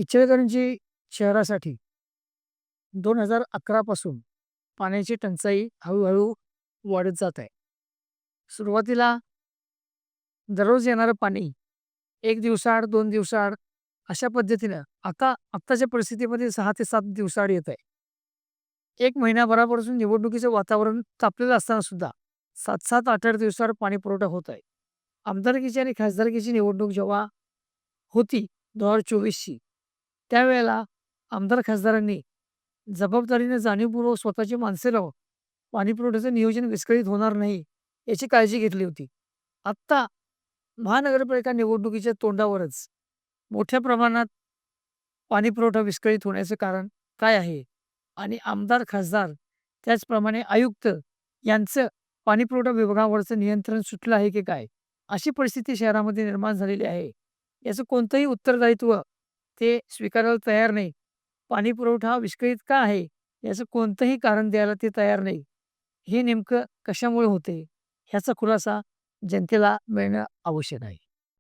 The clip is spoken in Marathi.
इचलकरंजी शहरासाठी 2011 पासून पाण्याची टंचाई हळू-हळू वाढत जात आहे. सुरुवातीला दररोज येणारं पाणी 1 दिवसाआड, 2 दिवसाआड अशा पद्धतीनं आता आत्ताच्या परिस्थितीमध्ये 6 ते 7 दिवसाआड येत आहे. 1 महिन्याभरापासून निवडणुकीचं वातावरण तापलेलं असताना सुद्धा 7-7, 8-8 दिवसाआड पाणी पुरवठा होत आहे. आमदारकीची आणि खासदारकीची निवडणूक जेव्हा होती 2024ची, त्यावेळेला आमदार खासदारांनी जबाबदारीने जाणीवपूर्वक स्वतःची माणसे लावून पाणी पुरवठ्याचं नियोजन विस्कळीत होणार नाही याची काळजी घेतली होती. आत्ता महानगरपालिका निवडणुकीच्या तोंडावरच मोठ्या प्रमाणात पाणी पुरवठा विस्कळीत होण्याचं कारण काय आहे? आणि आमदार, खासदार त्याचप्रमाणे आयुक्त यांचं पाणी पुरवठा विभागावरचं नियंत्रण सुटलं आहे की काय? अशी परिस्थिती शहरामध्ये निर्माण झालेली आहे. याचं कोणतंही उत्तरदायित्व ते स्वीकारायला तयार नाही. पाणी पुरवठा विस्कळीत का आहे? याचं कोणतंही कारण द्यायला ते तयार नाही. हे नेमकं कशामुळे होते? ह्याचा खुलासा जनतेला मिळणं आवश्यक आहे.